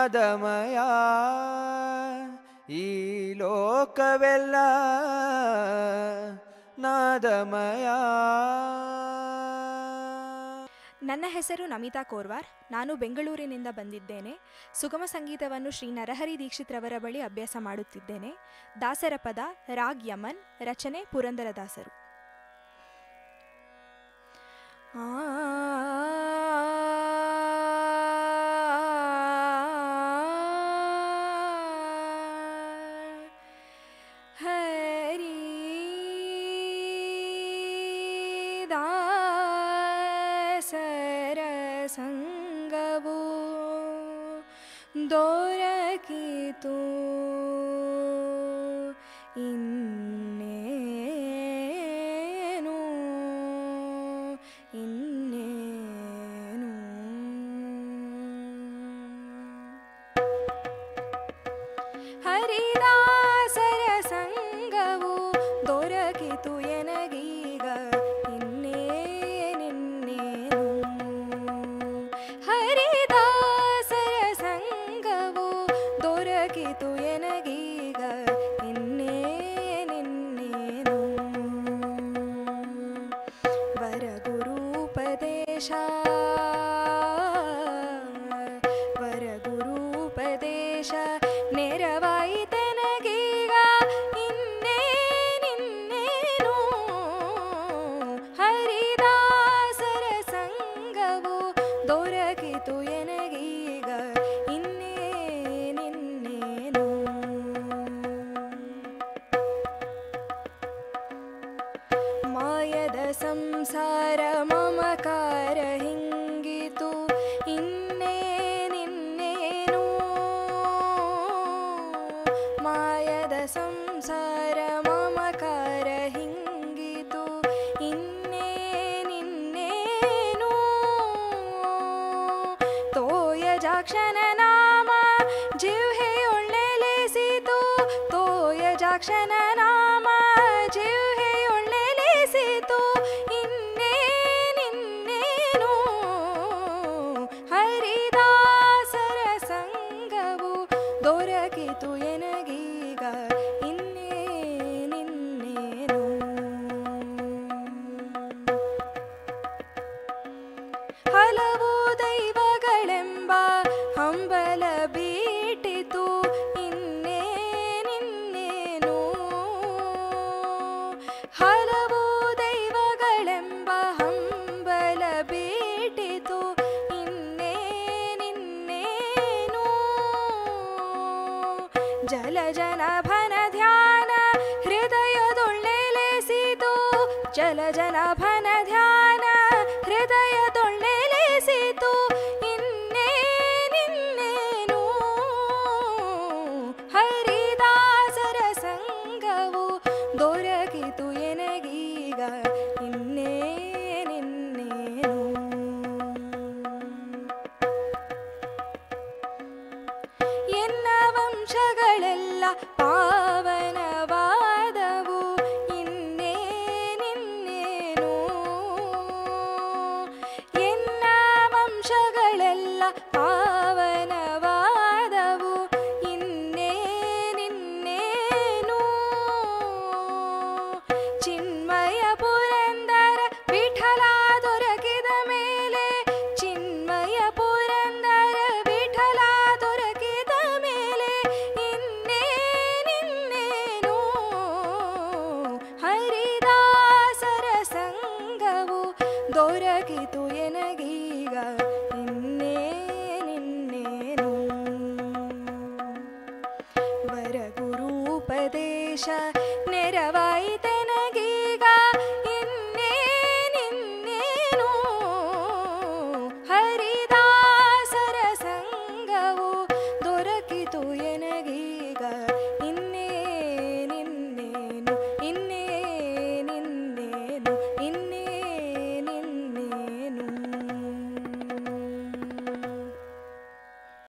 ನಾದಮಯ ಈ ಲೋಕವೆಲ್ಲ ನಾದಮಯ. ನನ್ನ ಹೆಸರು ನಮಿತಾ ಕೋರ್ವಾರ್. ನಾನು ಬೆಂಗಳೂರಿನಿಂದ ಬಂದಿದ್ದೇನೆ. ಸುಗಮ ಸಂಗೀತವನ್ನು ಶ್ರೀ ನರಹರಿ ದೀಕ್ಷಿತ್ ರವರ ಬಳಿ ಅಭ್ಯಾಸ ಮಾಡುತ್ತಿದ್ದೇನೆ. ದಾಸರ ಪದ ರಾಗ್ ಯಮನ್, ರಚನೆ ಪುರಂದರದಾಸರು. ಸಂಗವು ದೊರಕಿತು ಇನ್ನೇನು ಇನ್ನೇನು. ಹರಿದಾಸರ ಸಂಗವು ದೊರಕಿತು ಎನಗೀಗ ಇನ್ನೇನಿನ್ನೇನು. ಹರಿದಾಸರ ಸಂಗವು ದೊರಕಿತು ಎನಗೀಗ ಇನ್ನೇನಿನ್ನೇನು. ವರಗುರುಪದೇಶ ವರಗುರುಪದೇಶ ನೆರವಾಯಿತೆನಗೀಗ ಇನ್ನೇನಿನ್ನೇನು. ಹರಿದಾಸರ ಸಂಗವು ದೊರಕಿತು ಎನಗೀಗ ಇನ್ನೇನಿನ್ನೇನು. ಮಾಯದ ಸಂಸಾರ ಮಮಕಾರ ಹಿಂಗಿತು ಇನ್ನೇನಿನ್ನೇನು. ಮಾಯದ ಸಂಸಾರ ಮಮಕಾರ ಹಿಂಗಿತು ಇನ್ನೇನಿನ್ನೇನು. ತೋಯಜಾಕ್ಷನ ನಾಮ ಜಿಹ್ವೆಯೊಳ್ಳೆಲೆಸಿತು. ತೋಯಜಾಕ್ಷನ ನಾಮ ಜಿಹ್ವೆಯೊಳ್ಳೆಲೆಸಿತು ಇನ್ನೇನಿನ್ನೇನು. ಹರಿದಾಸರ ಸಂಗವು ದೊರಕಿತು ಎನಗೀಗ ಇನ್ನೇನಿನ್ನೇನು. ಹಲವು ದೈವಗಳೆಂಬ ಹಂಬಲ ಬೀಟಿತು ಇನ್ನೇನಿನ್ನೇನು. ಹಲವು ದೈವಗಳೆಂಬ ಹಂಬಲ ಬೀಟಿತು ಇನ್ನೇನಿನ್ನೇನು. ಜಲಜನಭನ ಧ್ಯಾನ ಹೃದಯದೊಳ್ಳೆಲೆಸಿತು. ಜಲಜನಭನ ಧ್ಯಾನ ಹೃದಯದೊಳ್ಳೆಲೆಸಿತು ಇನ್ನೇನಿನ್ನೇನು. ಹರಿದಾಸರ ಸಂಗವು ದೊರಕಿತು ಎನಗೀಗ ಇನ್ನೇನಿನ್ನೇನು. ಎನ್ನ ವಂಶಗಳೆಲ್ಲ ಪಾವನವಾದವು ಇನ್ನೇನಿನ್ನೇನು. ಎನ್ನ ವಂಶಗಳೆಲ್ಲ ಪಾವನವಾದವು ಇನ್ನೇನಿನ್ನೇನು. ಚಿನ್ಮಯ ಪುರಂದರ ವಿಠಲ ದೊರಕಿದ ಮೇಲೆ. ಚಿನ್ಮಯ ಪುರಂದರ ವಿಠಲ ದೊರಕಿದ ಮೇಲೆ ಇನ್ನೇನಿನ್ನೇನು. ಹರಿದಾಸರ ಸಂಗವು ದೊರಕಿತು ಎನಗೀಗ ಇನ್ನೇನಿನ್ನೇನು. ವರಗುರುಪದೇಶ